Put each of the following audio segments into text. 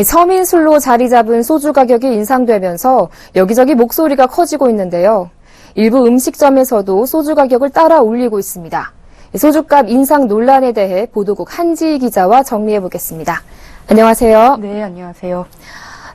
서민술로 자리 잡은 소주 가격이 인상되면서 여기저기 목소리가 커지고 있는데요. 일부 음식점에서도 소주 가격을 따라 올리고 있습니다. 소주값 인상 논란에 대해 보도국 한지희 기자와 정리해보겠습니다. 안녕하세요. 네, 안녕하세요.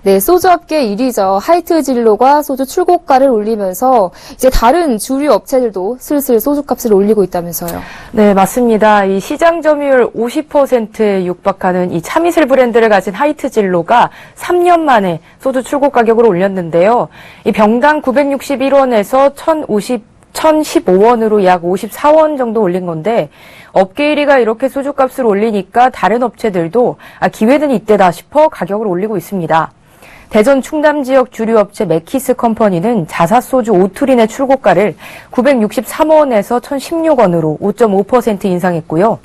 네, 소주업계 1위죠. 하이트진로가 소주 출고가를 올리면서 이제 다른 주류 업체들도 슬슬 소주값을 올리고 있다면서요. 네, 맞습니다. 이 시장 점유율 50%에 육박하는 이 참이슬 브랜드를 가진 하이트진로가 3년 만에 소주 출고 가격을 올렸는데요. 이 병당 961원에서 1,015원으로 약 54원 정도 올린 건데 업계 1위가 이렇게 소주값을 올리니까 다른 업체들도 기회는 이때다 싶어 가격을 올리고 있습니다. 대전 충남 지역 주류업체 맥키스 컴퍼니는 자사소주 오투린의 출고가를 963원에서 1,016원으로 5.5% 인상했고요.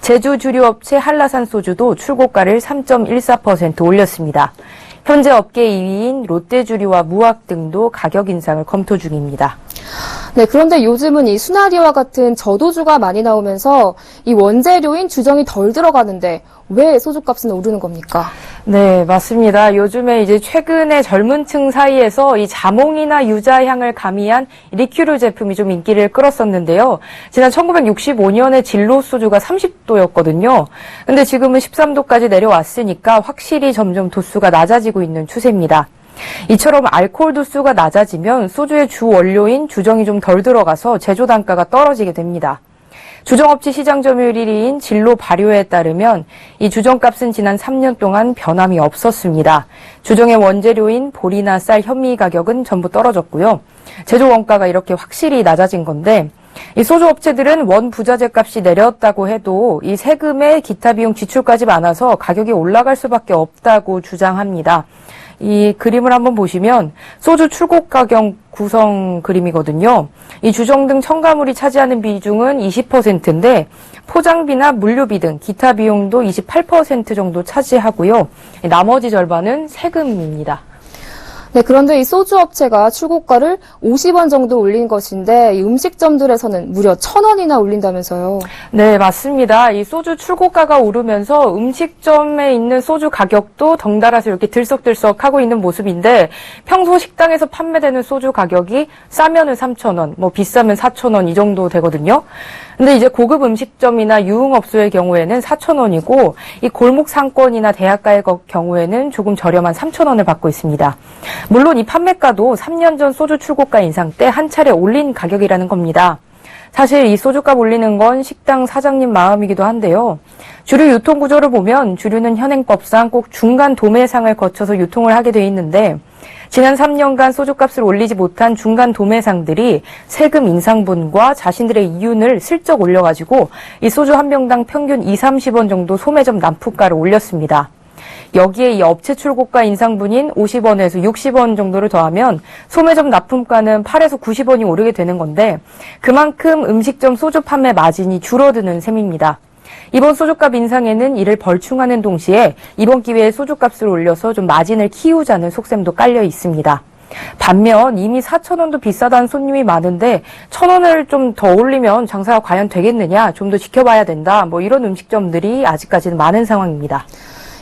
제주 주류업체 한라산 소주도 출고가를 3.14% 올렸습니다. 현재 업계 2위인 롯데주류와 무악 등도 가격 인상을 검토 중입니다. 네, 그런데 요즘은 이 수나리와 같은 저도주가 많이 나오면서 이 원재료인 주정이 덜 들어가는데 왜 소주값은 오르는 겁니까? 네, 맞습니다. 요즘에 이제 최근에 젊은 층 사이에서 이 자몽이나 유자향을 가미한 리큐르 제품이 좀 인기를 끌었었는데요. 지난 1965년에 진로 소주가 30도였거든요. 근데 지금은 13도까지 내려왔으니까 확실히 점점 도수가 낮아지고 있는 추세입니다. 이처럼 알코올 도수가 낮아지면 소주의 주 원료인 주정이 좀 덜 들어가서 제조 단가가 떨어지게 됩니다. 주정업체 시장 점유율 1위인 진로 발효에 따르면 이 주정값은 지난 3년 동안 변함이 없었습니다. 주정의 원재료인 보리나 쌀, 현미 가격은 전부 떨어졌고요. 제조 원가가 이렇게 확실히 낮아진 건데 이 소주업체들은 원 부자재 값이 내렸다고 해도 이 세금에 기타 비용 지출까지 많아서 가격이 올라갈 수밖에 없다고 주장합니다. 이 그림을 한번 보시면 소주 출고 가격 구성 그림이거든요. 이 주정 등 첨가물이 차지하는 비중은 20%인데 포장비나 물류비 등 기타 비용도 28% 정도 차지하고요. 나머지 절반은 세금입니다. 네, 그런데 이 소주 업체가 출고가를 50원 정도 올린 것인데 이 음식점들에서는 무려 1,000원이나 올린다면서요. 네, 맞습니다. 이 소주 출고가가 오르면서 음식점에 있는 소주 가격도 덩달아서 이렇게 들썩들썩하고 있는 모습인데 평소 식당에서 판매되는 소주 가격이 싸면은 3,000원, 뭐 비싸면 4,000원 이 정도 되거든요. 근데 이제 고급 음식점이나 유흥업소의 경우에는 4,000원이고 이 골목 상권이나 대학가의 경우에는 조금 저렴한 3,000원을 받고 있습니다. 물론 이 판매가도 3년 전 소주 출고가 인상 때 한 차례 올린 가격이라는 겁니다. 사실 이 소주값 올리는 건 식당 사장님 마음이기도 한데요. 주류 유통 구조를 보면 주류는 현행법상 꼭 중간 도매상을 거쳐서 유통을 하게 돼 있는데 지난 3년간 소주값을 올리지 못한 중간 도매상들이 세금 인상분과 자신들의 이윤을 슬쩍 올려가지고 이 소주 한 병당 평균 20-30원 정도 소매점 납품가를 올렸습니다. 여기에 이 업체 출고가 인상분인 50원에서 60원 정도를 더하면 소매점 납품가는 8에서 90원이 오르게 되는 건데 그만큼 음식점 소주 판매 마진이 줄어드는 셈입니다. 이번 소주값 인상에는 이를 벌충하는 동시에 이번 기회에 소주값을 올려서 좀 마진을 키우자는 속셈도 깔려 있습니다. 반면 이미 4,000원도 비싸다는 손님이 많은데 1,000원을 좀 더 올리면 장사가 과연 되겠느냐, 좀 더 지켜봐야 된다, 뭐 이런 음식점들이 아직까지는 많은 상황입니다.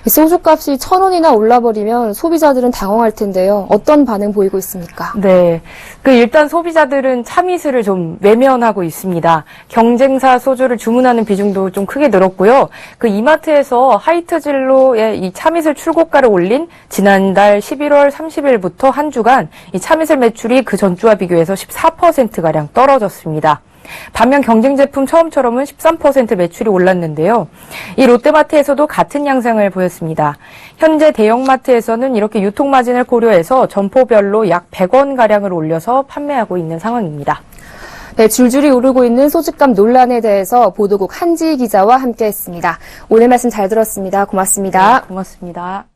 소주값이 1,000원이나 올라버리면 소비자들은 당황할 텐데요. 어떤 반응 보이고 있습니까? 네. 일단 소비자들은 참이슬을 좀 외면하고 있습니다. 경쟁사 소주를 주문하는 비중도 좀 크게 늘었고요. 이마트에서 하이트진로의 이 참이슬 출고가를 올린 지난달 11월 30일부터 한 주간 이 참이슬 매출이 그 전주와 비교해서 14%가량 떨어졌습니다. 반면 경쟁 제품 처음처럼은 13% 매출이 올랐는데요. 이 롯데마트에서도 같은 양상을 보였습니다. 현재 대형마트에서는 이렇게 유통 마진을 고려해서 점포별로 약 100원가량을 올려서 판매하고 있는 상황입니다. 네, 줄줄이 오르고 있는 소주값 논란에 대해서 보도국 한지희 기자와 함께했습니다. 오늘 말씀 잘 들었습니다. 고맙습니다. 네, 고맙습니다.